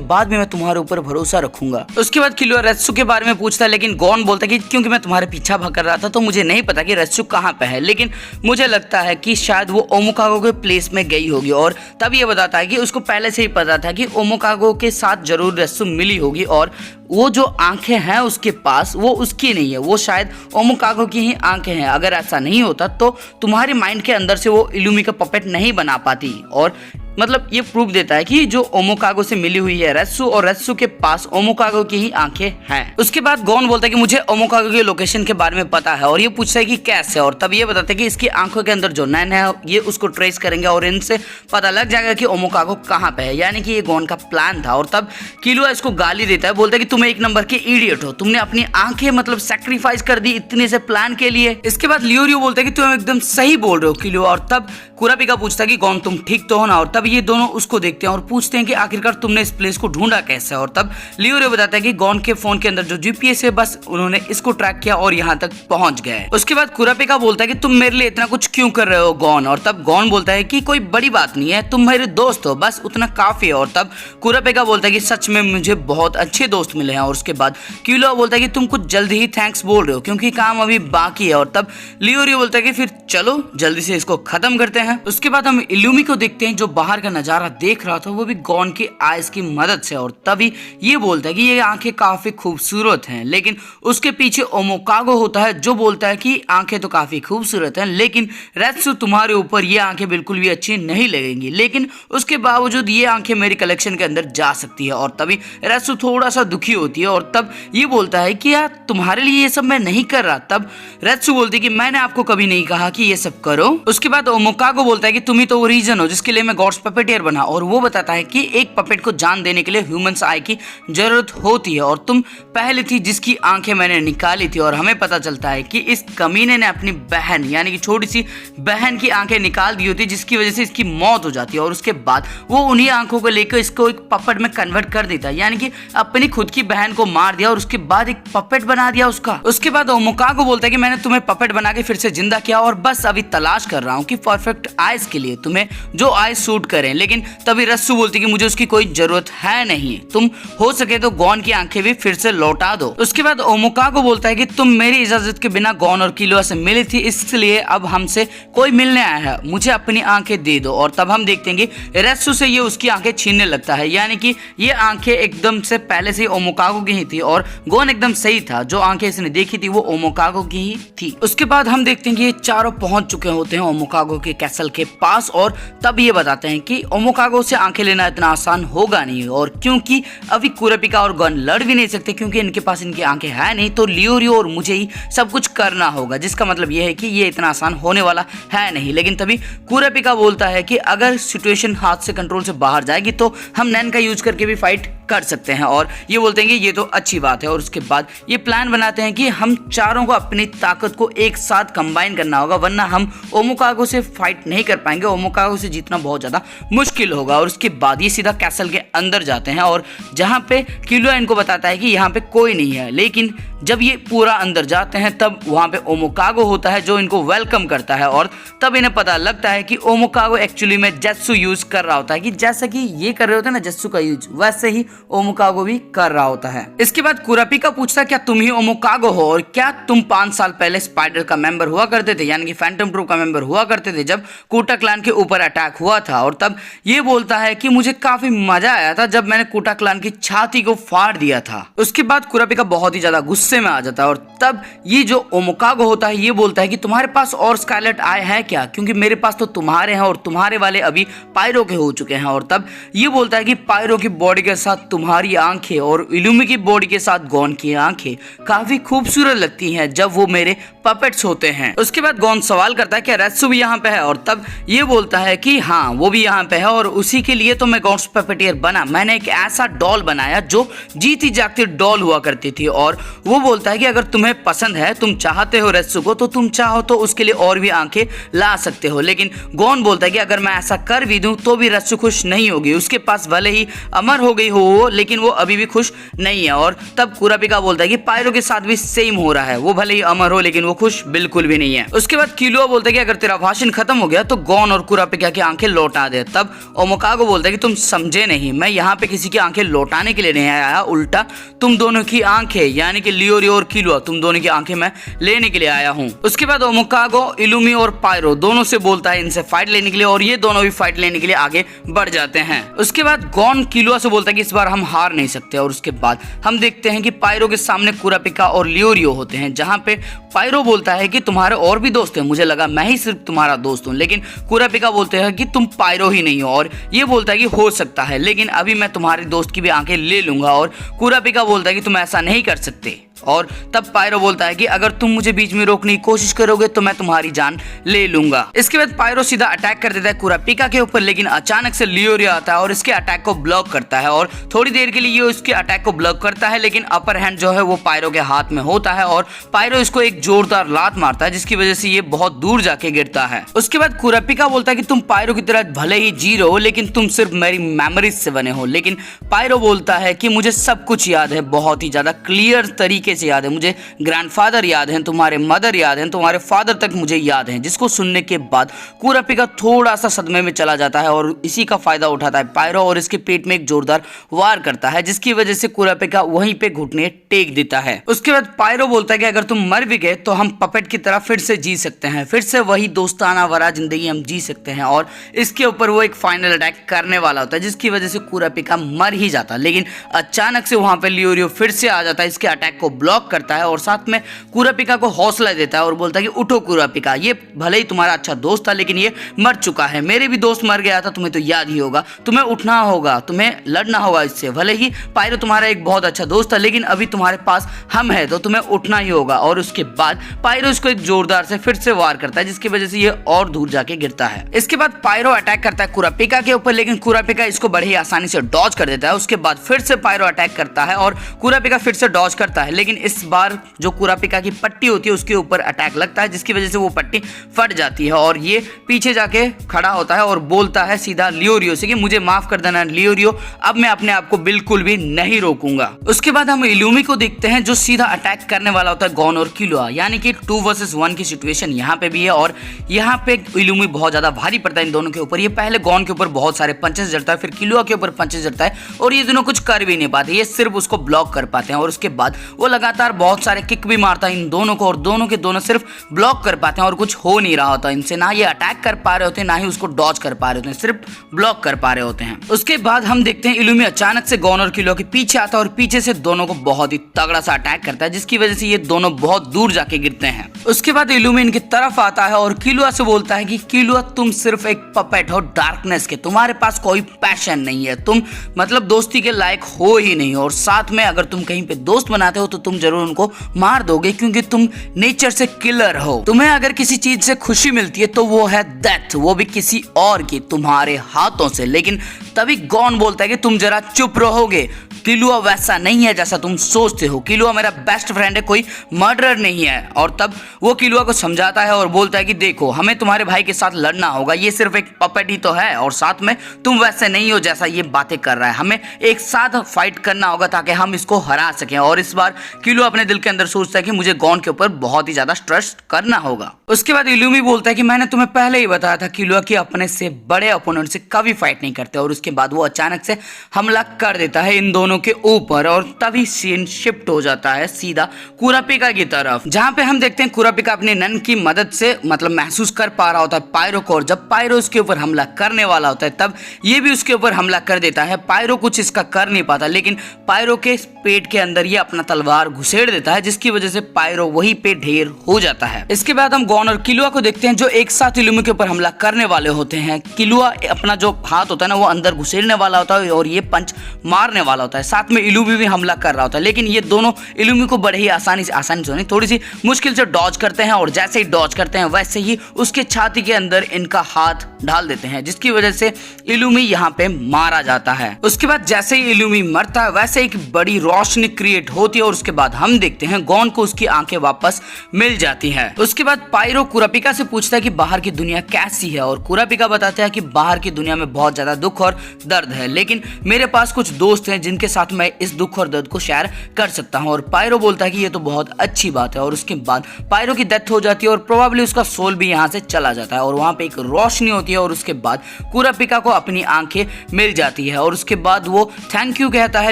बाद भी मैं तुम्हारे ऊपर भरोसा रखूंगा। उसके बाद किलुआ रेत्सु के बारे में पूछता है, लेकिन गॉन बोलता है कि क्योंकि मैं तुम्हारे पीछा भाग कर रहा था तो मुझे नहीं पता कि रेत्सु कहाँ पे है, लेकिन मुझे लगता है कि शायद वो ओमोकागो के प्लेस में गई होगी। और तब ये बताता है कि उसको पहले से ही पता था कि ओमोकागो के साथ जरूर रेत्सु मिली होगी और वो जो आंखें हैं उसके पास वो उसकी नहीं है, वो शायद ओमोकागो की ही आंखें हैं। अगर ऐसा नहीं होता तो तुम्हारे माइंड के अंदर से वो इलुमी का पपेट नहीं बना पाती। और मतलब ये प्रूफ देता है कि जो ओमोकागो से मिली हुई है रेत्सु, और रेत्सु के पास ओमोकागो की ही आंखें हैं। उसके बाद गॉन बोलता है कि मुझे ओमोकागो के लोकेशन के बारे में पता है और ये पूछता है कि कैसे, और तब ये बताता है कि इसकी आंखों के अंदर जो नैन है ये उसको ट्रेस करेंगे और इनसे पता लग जाएगा कि ओमोकागो कहाँ पे है। यानी कि ये गॉन का प्लान था। और तब किलुआ इसको गाली देता है, बोलता है कि तुम एक नंबर के इडियट हो, तुमने अपनी आंखें मतलब सैक्रिफाइस कर दी इतने से प्लान के लिए। इसके बाद लियोरियो बोलता है कि तुम एकदम सही बोल रहे हो किलुआ। और तब कुरापिका पूछता है कि गॉन तुम ठीक तो हो ना, और तब ये दोनों उसको देखते हैं और पूछते हैं कि आखिरकार तुमने इस प्लेस को ढूंढा कैसे। और तब लियोरियो बताता है कि गॉन के फोन के अंदर जो जीपीएस है बस उन्होंने इसको ट्रैक किया और यहाँ तक पहुंच गए। उसके बाद कुरापिका बोलता है कि तुम मेरे लिए इतना कुछ क्यों कर रहे हो गॉन, और तब गॉन बोलता है कि कोई बड़ी बात नहीं है, तुम मेरे दोस्त हो, बस उतना काफी है। और तब कुरापिका बोलता है कि सच में मुझे बहुत अच्छे दोस्त मिले हैं। और उसके बाद किलुआ बोलता है कि तुम कुछ जल्दी ही थैंक्स बोल रहे हो क्योंकि काम अभी बाकी है। और तब लियोरियो बोलता है कि फिर चलो जल्दी से इसको खत्म करते हैं। उसके बाद हम इल्यूमी को देखते हैं जो बाहर का नजारा देख रहा था, वो भी गॉन की आइज की मदद से। और तभी ये बोलता है कि ये आंखें काफी खूबसूरत हैं, लेकिन उसके पीछे ओमोकागो होता है जो बोलता है कि आंखें तो काफी खूबसूरत हैं, लेकिन रेत्सु तुम्हारे ऊपर ये आंखें बिल्कुल भी अच्छी नहीं लगेंगी, लेकिन उसके बावजूद ये आंखें मेरी कलेक्शन के अंदर जा सकती है। और तभी रेत्सु थोड़ा सा दुखी होती है और तब ये बोलता है कि यार तुम्हारे लिए ये सब मैं नहीं कर रहा। तब रेत्सु बोलती है कि मैंने आपको कभी नहीं कहा कि ये सब करो। उसके बाद ओमोकागो बोलता है कि तुम ही तो वो रीजन हो जिसके लिए मैं गॉड्स पपेटियर बना, और वो बताता है कि एक पपेट को जान देने के लिए ह्यूमंस आई की जरूरत होती है और तुम पहले थी जिसकी आंखें मैंने निकाली थी। और हमें पता चलता है कि इस कमीने ने अपनी बहन यानी कि छोटी सी बहन की आंखें निकाल दी होती जिसकी वजह से इसकी मौत हो जाती है, और उसके बाद वो उन्हीं आंखों को लेकर इसको एक पपेट में कन्वर्ट कर देता है, यानी कि अपनी खुद की बहन को मार दिया और उसके बाद एक पपेट बना दिया उसका। उसके बाद ओमोकागो बोलता है कि मैंने तुम्हें पपेट बना के फिर से जिंदा किया और बस अभी तलाश कर रहा हूँ कि परफेक्ट आइज के लिए तुम्हें जो आइज सूट करें। लेकिन तभी रेत्सु बोलती है कि मुझे उसकी कोई जरूरत है नहीं, तुम हो सके तो गॉन की आंखें भी फिर से लौटा दो। उसके बाद ओमोकागो बोलता है कि तुम मेरी इजाजत के बिना गॉन और किलुआ से मिली थी, इसलिए अब हमसे कोई मिलने आया है, मुझे अपनी आंखें दे दो। और तब हम देखते हैं कि रेत्सु से ये उसकी आंखें छीनने लगता है, यानी कि ये आंखें एकदम से पहले से ओमोकागो की ही थी और गॉन एकदम सही था, जो आंखें इसने देखी थी वो ओमोकागो की ही थी। उसके बाद हम देखते हैं कि ये चारों पहुंच चुके होते हैं ओमोकागो के कैसल के पास, और तब ये बताते हैं कि ओमोकागो से आंखें लेना इतना आसान होगा नहीं, और क्योंकि अभी कुरापिका और गॉन लड़ भी नहीं सकते क्योंकि इनके पास इनकी आंखें है नहीं, तो लियोरियो और मुझे ही सब कुछ करना होगा, जिसका मतलब यह है कि ये इतना आसान होने वाला है नहीं। लेकिन तभी कुरापिका बोलता है कि अगर सिचुएशन हाथ से कंट्रोल से बाहर जाएगी तो हम नैन का यूज करके भी फाइट कर सकते हैं, और ये बोलते हैं कि ये तो अच्छी बात है। और उसके बाद ये प्लान बनाते हैं कि हम चारों को अपनी ताकत को एक साथ कंबाइन करना होगा, वरना हम ओमोकागो से फाइट नहीं कर पाएंगे, ओमोकागो से जीतना बहुत ज्यादा मुश्किल होगा। और उसके बाद ये सीधा कैसल के अंदर जाते हैं और जहां पे किलुआ इनको बताता है कि यहाँ पे कोई नहीं है, लेकिन जब ये पूरा अंदर जाते हैं तब वहां पे ओमोकागो होता है जो इनको वेलकम करता है, और तब इन्हें पता लगता है कि ओमोकागो एक्चुअली में जेत्सु यूज कर रहा होता है, कि जैसा कि ये कर रहे होते हैं ना जेत्सु का यूज, वैसे ही ओमोकागो भी कर रहा होता है। इसके बाद कुरापिका पूछता है क्या तुम ही ओमोकागो हो, और क्या तुम 5 साल पहले स्पाइडर का मेंबर हुआ करते थे, यानी कि फैंटम ट्रूप का मेंबर हुआ करते थे जब कोटा क्लैन के ऊपर अटैक हुआ था। और तब ये बोलता है कि मुझे काफी मजा आया था जब मैंने कोटा क्लान की छाती को फाड़ दिया था। उसके बाद कुरापिका बहुत ही ज्यादा गुस्से में आ जाता है और तब ये जो ओमोकागो होता है ये बोलता है कि तुम्हारे पास और स्कारलेट आए हैं क्या, क्योंकि मेरे पास तो तुम्हारे हैं और तुम्हारे वाले अभी पायरो के हो चुके हैं। और तब ये बोलता है कि पायरो की बॉडी के साथ तुम्हारी आंखें और इलुमी की बॉडी के साथ गॉन की आंखें काफी खूबसूरत लगती हैं जब वो मेरे पपेट्स होते हैं। उसके बाद गॉन सवाल करता है कि रेत्सु भी यहाँ पे है और तब ये बोलता है कि हाँ वो भी यहाँ पे है और उसी के लिए तो मैं गॉड्स पपेटियर बना। मैंने एक ऐसा डॉल बनाया जो जीती जागती डॉल हुआ करती थी। और वो बोलता है कि अगर तुम्हें पसंद है, तुम चाहते हो रेत्सु को, तो तुम चाहो तो उसके लिए और भी आंखें ला सकते हो। लेकिन गॉन बोलता है कि अगर मैं ऐसा कर भी दूं तो भी रेत्सु खुश नहीं होगी। उसके पास भले ही अमर हो गई हो लेकिन वो अभी भी खुश नहीं है। और तब कुरापिका बोलता है कि पायरो के साथ भी सेम हो रहा है, वो भले ही अमर हो लेकिन वो खुश बिल्कुल भी नहीं है। उसके बाद किलुआ बोलता है कि अगर तेरा भाषण खत्म हो गया तो गॉन और कुरापिका की आंखें लौटा दे। तब ओमोकागो बोलता है कि तुम समझे नहीं, मैं यहाँ पे किसी की आंखें लौटाने के लिए नहीं आया, उल्टा तुम दोनों की आंखें यानी कि लियोरियो और किलुआ तुम दोनों की आंखें मैं लेने के लिए आया हूँ। उसके बाद ओमोकागो इलुमी और पायरो दोनों से बोलता है इनसे फाइट लेने के लिए और ये दोनों भी फाइट लेने के लिए आगे बढ़ जाते हैं। उसके बाद गॉन किलुआ से बोलता है कि इस बार हम हार नहीं सकते। और उसके बाद हम देखते हैं कि पायरो के सामने कुरापिका और लियोरियो होते हैं, जहां पे पायरो बोलता है कि तुम्हारे और भी दोस्त हैं, मुझे लगा मैं ही सिर्फ तुम्हारा दोस्त हूं। लेकिन कुरापिका बोलते हैं कि तुम पायरो ही नहीं हो। और ये बोलता है कि हो सकता है लेकिन अभी मैं तुम्हारे दोस्त की भी आंखें ले लूंगा। और कुरापिका बोलता है कि तुम ऐसा नहीं कर सकते। और तब पायरो बोलता है कि अगर तुम मुझे बीच में रोकने की कोशिश करोगे तो मैं तुम्हारी जान ले लूंगा। इसके बाद पायरो सीधा अटैक कर देता है कुरापिका के ऊपर, लेकिन अचानक से लियोरियो आता है और इसके अटैक को ब्लॉक करता है। और थोड़ी देर के लिए ये उसके अटैक को ब्लॉक करता है लेकिन अपर हैंड जो है वो पायरो के हाथ में होता है और पायरो इसको एक जोरदार लात मारता है जिसकी वजह से ये बहुत दूर जाके गिरता है। उसके बाद कुरापिका बोलता है कि तुम पायरो की तरह भले ही जी रहे हो लेकिन तुम सिर्फ मेरी मेमोरीज से बने हो। लेकिन पायरो बोलता है कि मुझे सब कुछ याद है, बहुत ही ज्यादा क्लियर तरीके से याद है, मुझे ग्रैंडफादर याद हैं, तुम्हारे मदर याद हैं, तुम्हारे फादर तक मुझे याद हैं। जिसको सुनने के बाद कुरापिका थोड़ा सा सदमे में चला जाता है और इसी का फायदा उठाता है पायरो और इसके पेट में एक जोरदार वार करता है जिसकी वजह से कुरापिका वहीं पे घुटने टेक देता है। उसके बाद पायरो बोलता है कि अगर तुम मर भी गए तो हम पपेट की तरह फिर से जी सकते हैं, फिर से वही दोस्ताना वाला जिंदगी हम जी सकते हैं। और इसके ऊपर वो एक फाइनल अटैक करने वाला होता है जिसकी वजह से कुरापिका मर ही जाता है। लेकिन अचानक से वहां पे लियोरियो फिर से आ जाता है, इसके अटैक को ब्लॉक करता है और साथ में कुरापिका को हौसला देता है और बोलता है कि उठो कुरापिका, ये भले ही तुम्हारा अच्छा दोस्त था लेकिन ये मर चुका है, मेरे भी दोस्त मर गया था, तुम्हें तो याद ही होगा, तुम्हें उठना होगा, तुम्हें लड़ना होगा इससे। भले ही पायरो तुम्हारा एक बहुत अच्छा दोस्त था लेकिन अभी तुम्हारे पास हम है तो तुम्हें उठना ही होगा। और उसके बाद पायरो इसको एक जोरदार से फिर से वार करता है जिसकी वजह से ये और दूर जाके गिरता है। इसके बाद पायरो अटैक करता है कुरापिका के ऊपर लेकिन कुरापिका इसको बड़ी आसानी से डॉज कर देता है। उसके बाद फिर से पायरो अटैक करता है और कुरापिका फिर से डॉज करता है लेकिन इस बार जो कुरापिका की पट्टी होती है उसके ऊपर अटैक लगता है जिसकी वजह से वो पट्टी फट जाती है और ये पीछे जाके खड़ा होता है और बोलता है सीधा लियोरियो से कि मुझे माफ कर देना लियोरियो, अब मैं अपने आप को बिल्कुल भी नहीं रोकूंगा। उसके बाद हम इलुमी को देखते हैं जो सीधा अटैक करने वाला होता है गॉन और किलुआ, यानी कि 2 वर्सेस 1 की सिचुएशन यहाँ पे भी है और यहाँ पे इलुमी बहुत ज्यादा भारी पड़ता है इन दोनों के ऊपर। ये पहले गॉन के ऊपर बहुत सारे पंचेस जड़ता है, फिर किलुआ के ऊपर पंचेस जड़ता है और ये दोनों कुछ कर भी नहीं पाते, ये सिर्फ उसको ब्लॉक कर पाते हैं। और उसके बाद वो लगातार बहुत सारे किक भी मारता है इन दोनों को और दोनों के दोनों सिर्फ ब्लॉक कर पाते हैं और कुछ हो नहीं रहा होता इनसे, ना ये अटैक कर पा रहे होते हैं ना ही उसको डॉज कर पा रहे होते हैं, सिर्फ ब्लॉक कर पा रहे होते हैं। उसके बाद हम देखते हैं इलुमी अचानक से गॉन और किलुआ के पीछे आता है और पीछे से दोनों को बहुत ही तगड़ा सा अटैक करता है जिसकी वजह से ये दोनों बहुत दूर जाके गिरते हैं। उसके बाद इलुमी इनकी तरफ आता है और किलुआ से बोलता है कि किलुआ तुम सिर्फ एक पपेट हो डार्कनेस के, तुम्हारे पास कोई पैशन नहीं है, तुम मतलब दोस्ती के लायक हो ही नहीं हो और साथ में अगर तुम कहीं पे दोस्त बनाते हो तो तुम जरूर उनको मार दोगे क्योंकि तुम नेचर से किलर हो। तुम्हें अगर किसी चीज से खुशी मिलती है तो वो है डेथ, वो भी किसी और की, तुम्हारे हाथों से। लेकिन तभी गॉन बोलता है कि तुम जरा चुप रहोगे, किलुआ वैसा नहीं है जैसा तुम सोचते हो, किलुआ मेरा बेस्ट फ्रेंड है, कोई मर्डरर नहीं है। और तब वो किलुआ को समझाता है और बोलता है कि देखो हमें तुम्हारे भाई के साथ लड़ना होगा, ये सिर्फ एक पपेट ही तो है और साथ में तुम वैसे नहीं हो जैसा ये बातें कर रहा है, हमें एक साथ फाइट करना होगा ताकि हम इसको हरा सकें। और इस बार किलुआ अपने दिल के अंदर सोचता है कि मुझे गॉन के ऊपर बहुत ही ज्यादा स्ट्रेस करना होगा। उसके बाद इलुमी बोलता है कि मैंने तुम्हें पहले ही बताया था किलुआ कि अपने से बड़े अपोनेंट से कभी फाइट नहीं करते और उसके बाद वो अचानक से हमला कर देता है इन दोनों दोनों के ऊपर और तभी सीन शिफ्ट हो जाता है सीधा कुरापिका की तरफ, जहाँ पे हम देखते हैं कुरापिका अपने नन की मदद से मतलब महसूस कर पा रहा होता है पायरो को, और जब पायरो उसके ऊपर हमला करने वाला होता है तब ये भी उसके ऊपर हमला कर देता है। पायरो कुछ इसका कर नहीं पाता, लेकिन पायरो के पेट के अंदर ये अपना तलवार घुसेड़ देता है, जिसकी वजह से पायरो वहीं पे ढेर हो जाता है। इसके बाद हम गॉन और किलुआ को देखते हैं जो एक साथ इलुमी के ऊपर हमला करने वाले होते हैं। किलुआ अपना जो हाथ होता है ना वो अंदर घुसेड़ने वाला होता है और ये पंच मारने वाला होता है, साथ में इलुमी भी हमला कर रहा होता है, लेकिन ये दोनों इलुमी को बड़े ही आसानी से नहीं थोड़ी सी मुश्किल से डॉज करते हैं, और जैसे ही डॉज करते हैं वैसे ही उसके छाती के अंदर इनका हाथ डाल देते हैं, जिसकी वजह से इलुमी यहाँ पे मारा जाता है। उसके बाद जैसे ही इलुमी मरता है वैसे एक बड़ी रोशनी क्रिएट होती है, और उसके बाद हम देखते हैं गॉन को उसकी आंखें वापस मिल जाती है। उसके बाद पायरो कुरापिका से पूछता है कि बाहर की दुनिया कैसी है, और कुरापिका बताता है कि बाहर की दुनिया में बहुत ज्यादा दुख और दर्द है, लेकिन मेरे पास कुछ दोस्त हैं जिनके साथ मैं इस दुख और दर्द को शेयर कर सकता हूं। और पायरो बोलता है कि ये तो बहुत अच्छी बात है, और उसके बाद पायरो की डेथ हो जाती है और प्रोबेबली उसका सोल भी यहाँ से चला जाता है, और वहां पे एक रोशनी होती है, और उसके बाद कुरापिका को अपनी आंखें मिल जाती है, और उसके बाद वो थैंक यू कहता है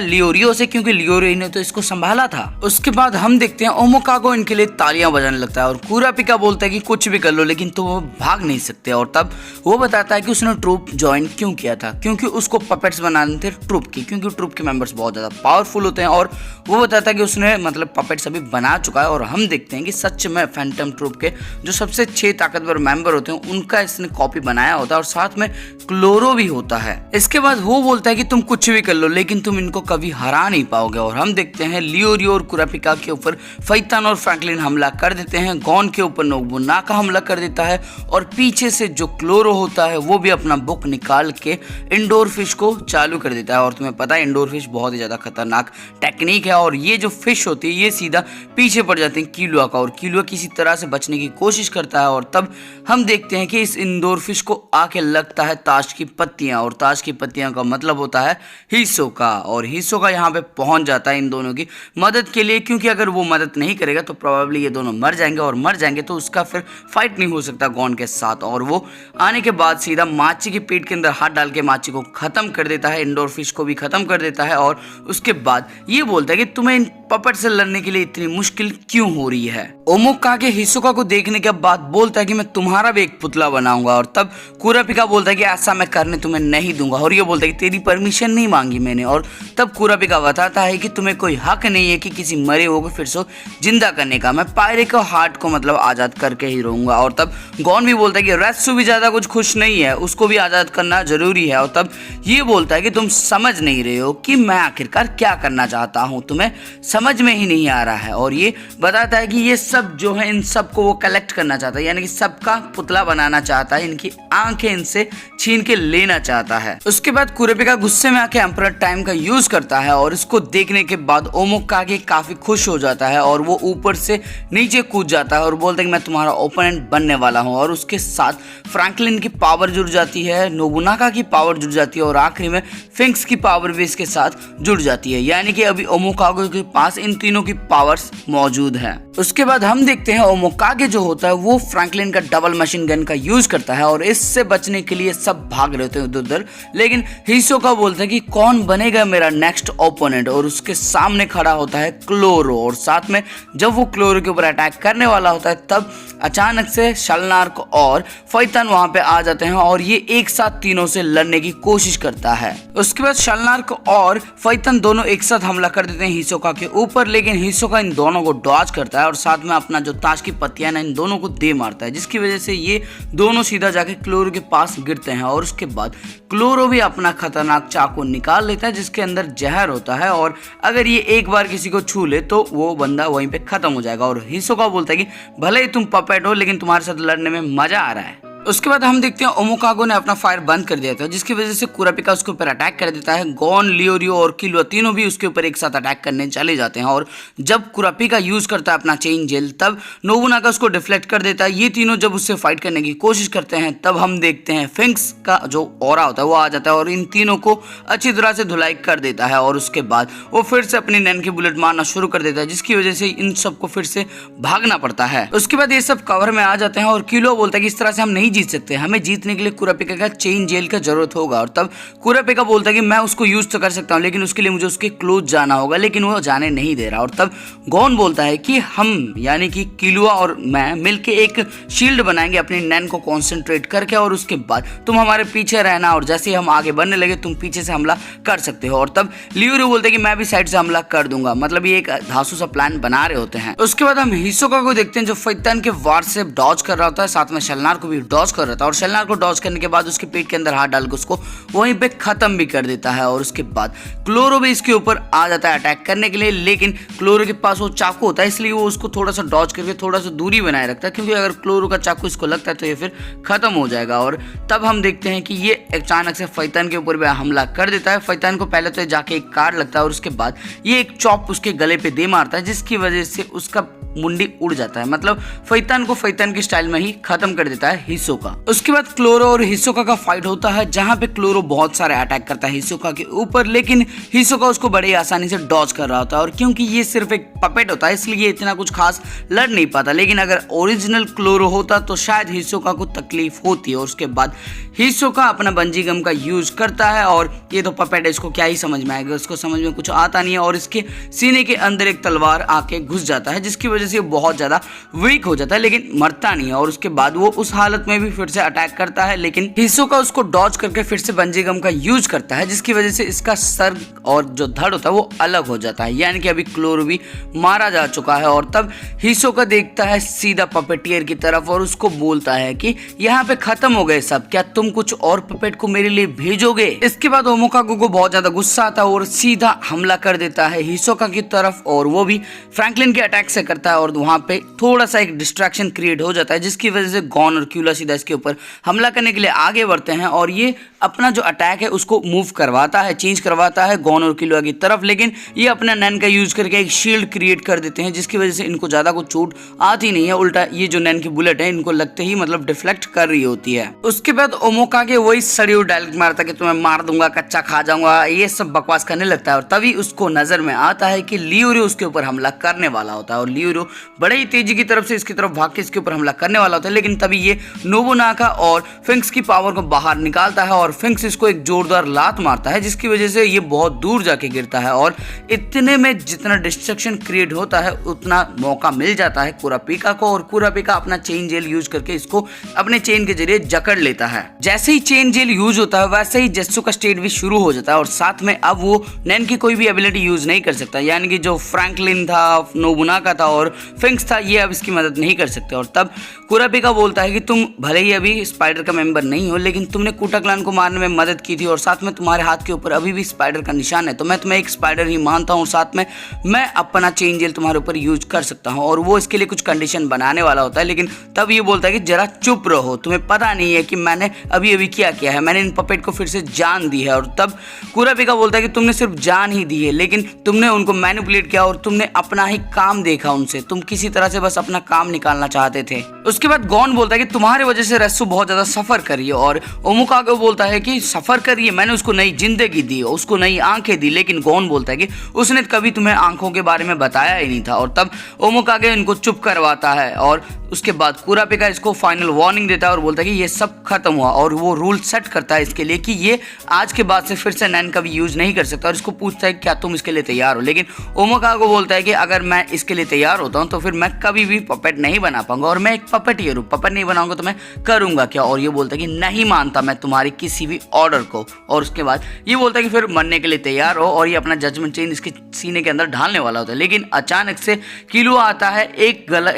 लियोरियो से, क्योंकि लियोरियो ने तो इसको संभाला था। उसके बाद हम देखते हैं ओमोकागो इनके लिए तालियां बजाने लगता है, और कुरापिका बोलता है कि कुछ भी कर लो लेकिन तुम वो भाग नहीं सकते, और तब वो बताता है कि उसने ट्रूप ज्वाइन क्यों किया था, क्योंकि उसको पपेट्स बनाने थे ट्रूप की, क्योंकि ट्रूप के मेंबर्स बहुत ज्यादा पावरफुल होते हैं, और वो बताता है कि उसने मतलब पपेट्स अभी बना चुका है। और हम देखते हैं कि सच में फैंटम ट्रूप के जो सबसे 6 ताकतवर मेंबर होते हैं उनका इसने कॉपी बनाया होता है, और साथ में क्लोरो भी होता है। इसके बाद वो बोलता है कि तुम कुछ भी कर लो लेकिन तुम इनको कभी हरा नहीं पाओगे, और हम देखते हैं लियोरियो और कुरापिका के ऊपर फैतान और फ्रैंकलिन हमला कर देते हैं, गॉन के ऊपर नोबुनागा हमला कर देता है, और पीछे से जो क्लोरो होता है वो भी अपना बुक निकाल के इंडोर फिश को चालू कर देता है। और तुम्हें पता है इंडोर फिश बहुत ही ज्यादा खतरनाक टेक्निक है, और ये जो फिश होती है ये सीधा पीछे पड़ जाते हैं किलुआ का, और किलुआ किसी तरह से बचने की कोशिश करता है, और तब हम देखते हैं कि इस इंडोर फिश को आके लगता है ताश की पत्तियां, और ताश की पत्तियां का मतलब होता है हिसोका, और हिसोका यहाँ पे पहुंच जाता है इन दोनों की मदद के लिए, क्योंकि अगर वो मदद नहीं करेगा तो प्रोबेबली ये दोनों मर जाएंगे, और मर जाएंगे तो उसका फिर फाइट नहीं हो सकता गॉन के साथ। और वो आने के बाद सीधा माची के पेट के अंदर हाथ डाल के माची को खत्म कर देता है, इंडोर फिश को भी खत्म कर देता है, और उसके बाद ये बोलता है कि तुम्हें इन पपेट से लड़ने के लिए इतनी मुश्किल क्यों हो रही है। ओमोकागे हिसोका को देखने के बाद बोलता है कि मैं तुम्हारा भी एक पुतला बनाऊंगा, और तब कुरापिका बोलता है कि ऐसा मैं करने तुम्हें नहीं दूंगा, और ये बोलता है कि तेरी परमिशन नहीं मांगी मैंने। और तब कुरापिका बताता है कि तुम्हें कोई हक नहीं है कि किसी मरे हुए को फिर से जिंदा करने का, मैं पायरे का हार्ट को मतलब आजाद करके ही रहूंगा। और तब गॉन भी बोलता है कि रेत्सु भी ज्यादा कुछ खुश नहीं है, उसको भी आजाद करना जरूरी है। और तब ये बोलता है कि तुम समझ नहीं रहे हो कि मैं आखिरकार क्या करना चाहता हूँ, तुम्हें समझ में ही नहीं आ रहा है। और ये बताता है कि ये सब जो है इन सब को वो कलेक्ट करना चाहता है, यानी कि सबका पुतला बनाना चाहता है, इनकी आंखें इनसे छीन के लेना चाहता है। उसके बाद कुरापिका गुस्से में आके एम्परर टाइम का यूज करता है, और इसको देखने के बाद ओमोकागे काफी खुश हो जाता है, और वो ऊपर से नीचे कूद जाता है और बोलता है कि मैं तुम्हारा ओपोनेंट बनने वाला हूँ। और उसके साथ फ्रैंकलिन की पावर जुड़ जाती है, नोबुनागा की पावर जुड़ जाती है, और आखिरी में फिंक्स की पावर भी इसके साथ जुड़ जाती है, यानी कि अभी ओमोकागे के पास इन तीनों की पावर्स मौजूद है। उसके बाद हम देखते हैं ओमोकागे जो होता है वो फ्रैंकलिन का डबल मशीन गन का यूज करता है, और इससे बचने के लिए सब भाग रहे थे उधर उधर, लेकिन हिसोका बोलता है कि कौन बनेगा मेरा नेक्स्ट ओपोनेंट, और उसके सामने खड़ा होता है क्लोरो। और साथ में जब वो क्लोरो के ऊपर अटैक करने वाला होता है तब अचानक से शलनार्क और फैतान वहां पे आ जाते हैं, और ये एक साथ तीनों से लड़ने की कोशिश करता है। उसके बाद शलनार्क और फैतान दोनों एक साथ हमला कर देते हैं हिसोका के ऊपर, लेकिन हिसोका इन दोनों को डॉज करता है, और साथ में अपना जो ताश की पत्तियां ना इन दोनों को दे मारता है, जिसकी वजह से ये दोनों सीधा जाके क्लोरो के पास गिरते हैं। और उसके बाद क्लोरो भी अपना खतरनाक चाकू निकाल लेता है जिसके अंदर जहर होता है, और अगर ये एक बार किसी को छू ले तो वो बंदा वहीं पे खत्म हो जाएगा। और हिसोका बोलता है कि भले ही तुम पपेट हो लेकिन तुम्हारे साथ लड़ने में मजा आ रहा है। उसके बाद हम देखते हैं ओमोकागो ने अपना फायर बंद कर दिया था, जिसकी वजह से कुरापिका उसके ऊपर अटैक कर देता है। गॉन, लियोरियो और किलुआ तीनों भी उसके ऊपर एक साथ अटैक करने चले जाते हैं, और जब कुरापिका यूज करता है अपना चेन जेल तब नोबुनागा उसको डिफ्लेक्ट कर देता है। ये तीनों जब उससे फाइट करने की कोशिश करते हैं तब हम देखते हैं फिंक्स का जो ऑरा होता है वो आ जाता है और इन तीनों को अच्छी तरह से धुलाई कर देता है, और उसके बाद वो फिर से अपनी नैन की बुलेट मारना शुरू कर देता है, जिसकी वजह से इन सबको फिर से भागना पड़ता है। उसके बाद ये सब कवर में आ जाते हैं और किलुआ बोलता है कि इस तरह से हम नहीं जीत सकते। हमें जीतने के लिए कुरापिका का चेन जेल का जरूरत होगा। और तब कुरापिका बोलता है कि मैं उसको यूज तो कर सकता हूँ, लेकिन उसके लिए मुझे उसके क्लोज जाना होगा, लेकिन वो जाने नहीं दे रहा। और तब गॉन बोलता है कि हम यानी कि किलुआ और मैं मिलके एक शील्ड बनाएंगे अपनी नैन को कॉन्सेंट्रेट करके, और उसके बाद तुम हमारे पीछे रहना, और जैसे ही हम आगे बढ़ने लगे तुम पीछे से हमला कर सकते हो। और तब लियूरू बोलते हैं कि मैं भी साइड से हमला कर दूंगा। मतलब ये एक धांसू सा प्लान बना रहे होते हैं। उसके बाद हम हिसोका को देखते हैं जो फैतान के वार से डॉज कर रहा होता है, साथ में शेलनार को भी डॉज कर रहा था। और शेलनार को डॉज करने के बाद उसके पेट के अंदर हाथ डाल के उसको वहीं पे खत्म भी कर देता है। और उसके बाद क्लोरो भी इसके ऊपर आ जाता है अटैक करने के लिए, लेकिन क्लोरो के पास वो चाकू होता है, इसलिए वो उसको थोड़ा सा डॉज करके थोड़ा सा दूरी बनाए रखता है, क्योंकि अगर क्लोरो का चाकू इसको लगता है तो ये फिर खत्म हो जाएगा। और तब हम देखते हैं कि ये अचानक से फैतान के ऊपर भी हमला कर देता है। फैतान को पहले तो जाके एक कार्ड लगता है, और उसके बाद ये एक चॉप उसके गले पे दे मारता है, जिसकी वजह से उसका मुंडी उड़ जाता है। मतलब फैतान को फैतान की स्टाइल में ही खत्म कर देता है हिसोका। उसके बाद क्लोरो और हिसोका का फाइट होता है, जहां पे क्लोरो बहुत सारे अटैक करता है हिसोका के ऊपर, लेकिन हिसोका उसको बड़ी आसानी से डॉज कर रहा होता है। और क्योंकि ये सिर्फ एक पपेट होता है इसलिए इतना कुछ खास लड़ नहीं पाता, लेकिन अगर ओरिजिनल क्लोरो होता तो शायद हिसोका को तकलीफ होती है। और उसके बाद हिसोका अपना बंजी गम का यूज करता है, और ये तो पपेट है, इसको क्या ही समझ में आएगा, उसको समझ में कुछ आता नहीं है। और इसके सीने के अंदर एक तलवार आके घुस जाता है, जिसकी वजह से बहुत ज्यादा वीक हो जाता है, लेकिन मरता नहीं है। और उसके बाद वो उस हालत में भी फिर से अटैक करता है, लेकिन हिसोका उसको डॉज करके फिर से बंजी गम का यूज करता है, जिसकी वजह से इसका सर और जो धड़ होता है वो अलग हो जाता है, यानी कि अभी क्लोरो भी मारा जा चुका है। और तब हिसोका देखता है सीधा पपेटियर की तरफ और उसको बोलता है कि यहाँ पे खत्म हो गए सब, क्या तुम कुछ और पपेट को मेरे लिए भेजोगे। इसके बाद ओमोकागो को बहुत ज्यादा गुस्सा आता है और सीधा हमला कर देता है हिसोका की तरफ, और वो भी फ्रैंकलिन के अटैक से करता है। और वहां पे थोड़ा सा एक डिस्ट्रैक्शन क्रिएट हो जाता है, जिसकी वजह से गॉन और क्यूला सीधा इसके ऊपर हमला करने के लिए आगे बढ़ते हैं, और ये अपना जो अटैक है उसको मूव करवाता है, चेंज करवाता है गॉन और क्यूला की तरफ, लेकिन ये अपना नैन का यूज करके एक शील्ड क्रिएट कर देते हैं, जिसकी वजह से इनको ज्यादा कुछ चोट आती नहीं है, उल्टा ये जो नैन की बुलेट है इनको लगते ही मतलब डिफ्लेक्ट कर रही होती है। उसके बाद ओमोकागे वही सड़ी हुई डायलॉग मारता कि तुम्हें मार दूंगा, कच्चा खा जाऊंगा, ये सब बकवास करने लगता है। और तभी उसको नजर में आता है कि लियूरू उसके ऊपर हमला करने वाला होता है, और लियूरू बड़े ही तेजी की तरफ से इसकी तरफ भाग के इसके ऊपर हमला करने वाला होता है, लेकिन तभी ये नोबुनागा और फिंक्स की पावर को बाहर निकालता है, और फिंक्स इसको एक जोरदार लात मारता है, जिसकी वजह से ये बहुत दूर जाके गिरता है। और इतने में जितना डिस्ट्रक्शन क्रिएट होता है उतना मौका मिल जाता है कुरापिका को, और कुरापिका अपना चेन जेल यूज करके इसको अपने चेन के जरिए जकड़ लेता है। जैसे ही चेन जेल यूज होता है वैसे ही जेत्सु का स्टेट भी शुरू हो जाता है, और साथ में अब वो नैन की कोई भी एबिलिटी यूज नहीं कर सकता, यानी कि जो फ्रैंकलिन था, नोबुनागा था और फिंक्स था, ये अब इसकी मदद नहीं कर सकते। और तब कुरापिका बोलता है कि तुम भले ही अभी स्पाइडर का मेंबर नहीं हो, लेकिन तुमने कुटा क्लैन को मारने में मदद की थी, और साथ में तुम्हारे हाथ के ऊपर अभी भी स्पाइडर का निशान है, तो मैं तुम्हें एक स्पाइडर ही मानता हूँ, साथ में मैं अपना चेन जेल तुम्हारे ऊपर यूज कर सकता हूँ। और वो इसके लिए कुछ कंडीशन बनाने वाला होता है, लेकिन तब ये बोलता है कि जरा चुप रहो, तुम्हें पता नहीं है कि मैंने अभी अभी क्या किया है, मैंने इन पपेट को फिर से जान दी है। और तब कुरापिका बोलता है कि तुमने सिर्फ जान ही दी है, लेकिन तुमने उनको मैनिपुलेट किया और तुमने अपना ही काम देखा उनसे, तुम किसी तरह से बस अपना काम निकालना चाहते थे। उसके बाद गॉन बोलता है कि तुम्हारे वजह से रेत्सु बहुत ज्यादा सफर करी है, और ओमोकागे बोलता है कि सफर करी है, मैंने उसको नई जिंदगी दी, उसको नई आंखें दी, लेकिन गॉन बोलता है कि उसने कभी तुम्हें आंखों के बारे में बताया ही नहीं था। और तब ओमोकागे इनको चुप करवाता है, और उसके बाद कुरापिका इसको फाइनल वार्निंग देता है और बोलता है कि ये सब खत्म हुआ, और वो रूल सेट करता है इसके लिए कि ये आज के बाद से फिर से नैन का भी यूज नहीं कर सकता, और इसको पूछता है क्या तुम इसके लिए तैयार हो। लेकिन ओमोकागे बोलता है कि अगर मैं इसके लिए तैयार होता हूँ तो फिर मैं कभी भी पपेट नहीं बना पाऊंगा, और मैं एक पपेटियर हूँ, पपेट नहीं बनाऊंगा तो मैं करूंगा क्या। और ये बोलता है कि नहीं मानता मैं तुम्हारी किसी भी ऑर्डर को। और उसके बाद ये बोलता है कि फिर मरने के लिए तैयार हो, और ये अपना जजमेंट चेन इसके सीने के अंदर ढालने वाला होता है। लेकिन अचानक से किलुआ आता है,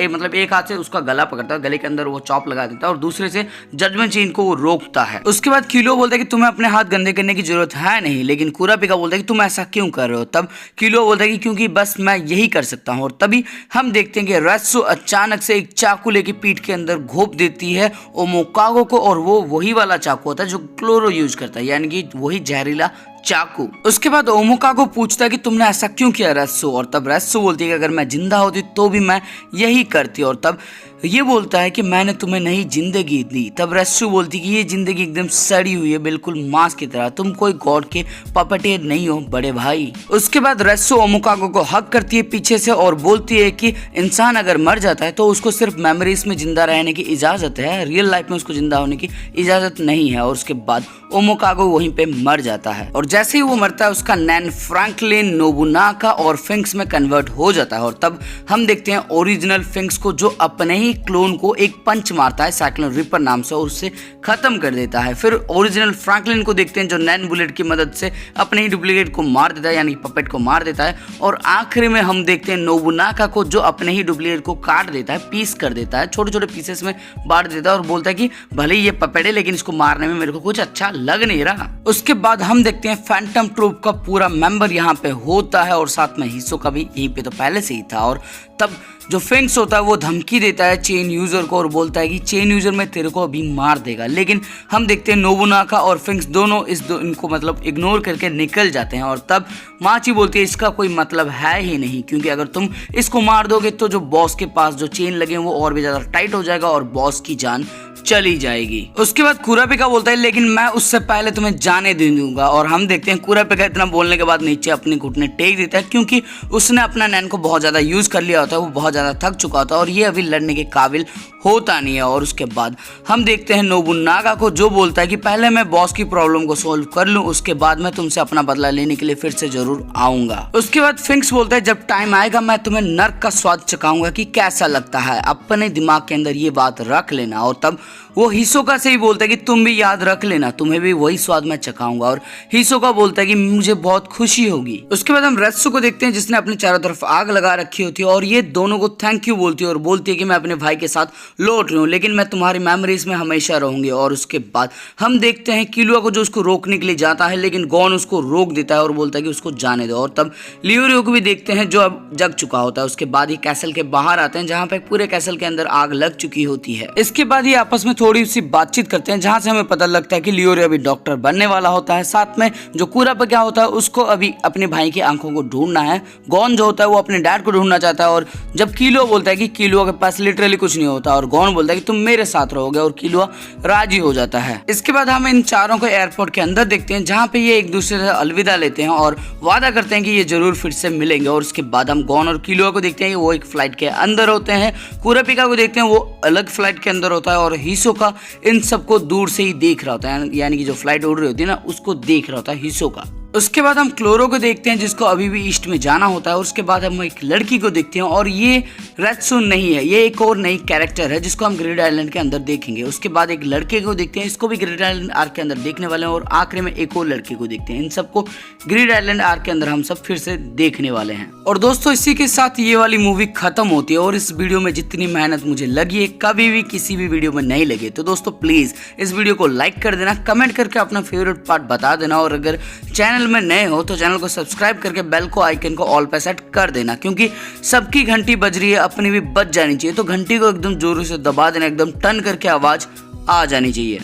मतलब एक हाथ से उसका गला पकड़ता है, गले के अंदर वो चॉप लगा देता है, और दूसरे से जजमेंट चेन को वो रोकता है। उसके बाद किलुआ बोलता है कि तुम्हें अपने हाथ गंदे करने की जरूरत है नहीं, लेकिन कुरापिका बोलता है कि तुम ऐसा क्यों कर रहे हो। तब किलुआ बोलता है कि क्योंकि बस मैं यही कर सकता हूँ। और तभी हम देखते हैं कि रेत्सु अचानक से एक चाकू लेके पीठ के अंदर घोंप देती है ओमोकागो को, और वो वही वाला चाकू होता है जो क्लोरो यूज करता है, यानी कि वही जहरीला चाकू। उसके बाद ओमोकागो पूछता है कि तुमने ऐसा क्यों किया रेत्सु, और तब रेत्सु बोलती है कि अगर मैं जिंदा होती तो भी मैं यही करती। और तब ये बोलता है कि मैंने तुम्हें नई जिंदगी दी। तब रेत्सु बोलती कि ये जिंदगी एकदम सड़ी हुई है, बिल्कुल मांस की तरह, तुम कोई गॉड के पपेटेर नहीं हो बड़े भाई। उसके बाद रेत्सु ओमोकागो को हक करती है पीछे से और बोलती है कि इंसान अगर मर जाता है तो उसको सिर्फ मेमोरीज में जिंदा रहने की इजाजत है, रियल लाइफ में उसको जिंदा होने की इजाजत नहीं है। और उसके बाद ओमोकागो वहीं पे मर जाता है और जैसे ही वो मरता है उसका नैन फ्रैंकलिन, नोबुनागा और फिंक्स में कन्वर्ट हो जाता है। और तब हम देखते हैं ओरिजिनल फिंक्स को जो अपने ही क्लोन को एक पंच मारता है साइक्लोन रिपर नाम से और उससे खत्म कर देता है। फिर ओरिजिनल फ्रैंकलिन को देखते हैं जो नैन बुलेट की मदद से अपने ही डुप्लीकेट को मार देता है, यानी पपेट को मार देता है। और आखिरी में हम देखते हैं नोबुनागा को जो अपने ही डुप्लीकेट को काट देता है, पीस कर देता है, छोटे छोटे पीसेस में बांट देता है और बोलता है कि भले ही ये पपेट है लेकिन इसको मारने में मेरे को कुछ अच्छा लग नहीं रहा। उसके बाद हम देखते हैं फैंटम ट्रूप का पूरा मेंबर यहाँ पे होता है और साथ में हिसोका भी यहीं पे तो पहले से ही था। और तब जो फिंक्स होता है वो धमकी देता है चेन यूजर को और बोलता है कि चेन यूजर में तेरे को अभी मार देगा। लेकिन हम देखते हैं नोबुनागा और फिंक्स दोनों इनको मतलब इग्नोर करके निकल जाते हैं। और तब माची बोलती है इसका कोई मतलब है ही नहीं, क्योंकि अगर तुम इसको मार दोगे तो जो बॉस के पास जो चेन लगे वो और भी ज्यादा टाइट हो जाएगा और बॉस की जान चली जाएगी। उसके बाद कुरापिका बोलता है लेकिन मैं उससे पहले तुम्हें जाने दे दूंगा। और हम देखते हैं कुरापिका इतना बोलने के बाद नीचे अपने घुटने टेक देता है, क्योंकि उसने अपना नैन को बहुत ज्यादा यूज कर लिया होता है, वो बहुत ज्यादा थक चुका होता है और ये अभी लड़ने के काबिल होता नहीं है। और उसके बाद हम देखते हैं नोबुनागा को जो बोलता है कि पहले मैं बॉस की प्रॉब्लम को सोल्व कर लूं, उसके बाद मैं तुमसे अपना बदला लेने के लिए फिर से जरूर आऊंगा। उसके बाद फिंक्स बोलता है जब टाइम आएगा मैं तुम्हें नर्क का स्वाद चखाऊंगा कि कैसा लगता है, अपने दिमाग के अंदर ये बात रख लेना। और तब वो हिसोका से ही बोलता है कि तुम भी याद रख लेना, तुम्हें भी वही स्वाद मैं चखाऊंगा। और हिसोका बोलता है कि मुझे बहुत खुशी होगी। उसके बाद हम रेत्सु को देखते हैं जिसने अपने चारों तरफ आग लगा रखी होती है और ये दोनों को थैंक यू बोलती है और बोलती है कि मैं अपने भाई के साथ लौट रही हूँ लेकिन मैं तुम्हारी मेमोरीज में हमेशा रहूंगी। और उसके बाद हम देखते हैं किलुआ को जो उसको रोकने के लिए जाता है लेकिन गॉन उसको रोक देता है और बोलता है कि उसको जाने दो। और तब लियोरियो को भी देखते हैं जो अब जग चुका होता है। उसके बाद ये कैसल के बाहर आते हैं जहाँ पे पूरे कैसल के अंदर आग लग चुकी होती है। इसके बाद ये आपस में थोड़ी सी बातचीत करते हैं जहाँ से हमें पता लगता है कि लियोरियो अभी डॉक्टर बनने वाला होता है। साथ में जो कुरापिका होता है उसको अभी अपने भाई की आंखों को ढूंढना है। गॉन जो होता है वो अपने डैड को ढूंढना चाहता है और जब किलुआ बोलता है कि किलुआ के पास लिटरली कुछ नहीं होता और गॉन बोलता है कि तुम मेरे साथ रहोगे और किलुआ राजी हो जाता है। इसके बाद हम इन चारों को एयरपोर्ट के अंदर देखते हैं जहाँ पे ये एक दूसरे से अलविदा लेते हैं और वादा करते हैं कि ये जरूर फिर से मिलेंगे। और उसके बाद हम गॉन और किलुआ को देखते हैं कि वो एक फ्लाइट के अंदर होते हैं, कुरापिका को देखते हैं वो अलग फ्लाइट के अंदर होता है और हिसोका इन सबको दूर से ही देख रहा होता है, यानी कि जो फ्लाइट उड़ रही होती है ना उसको देख रहा होता है हिसोका। उसके बाद हम क्लोरो को देखते हैं जिसको अभी भी ईस्ट में जाना होता है। उसके बाद हम एक लड़की को देखते हैं और ये रेत्सु नहीं है, ये एक और नई कैरेक्टर है जिसको हम ग्रेड आइलैंड के अंदर देखेंगे। उसके बाद एक लड़के को देखते हैं, इसको भी ग्रेड आइलैंड आर्क के अंदर देखने वाले हैं और आखिरी में एक और लड़के को देखते हैं। इन सबको ग्रेड आइलैंड आर्क के अंदर हम सब फिर से देखने वाले हैं। और दोस्तों इसी के साथ ये वाली मूवी खत्म होती है और इस वीडियो में जितनी मेहनत मुझे लगी है कभी भी किसी भी वीडियो में नहीं लगी। तो दोस्तों प्लीज इस वीडियो को लाइक कर देना, कमेंट करके अपना फेवरेट पार्ट बता देना और अगर चैनल में नए हो तो चैनल को सब्सक्राइब करके बेल को आइकन को ऑल पे सेट कर देना, क्योंकि सबकी घंटी बज रही है अपनी भी बज जानी चाहिए। तो घंटी को एकदम जोरों से दबा देना, एकदम टन करके आवाज आ जानी चाहिए।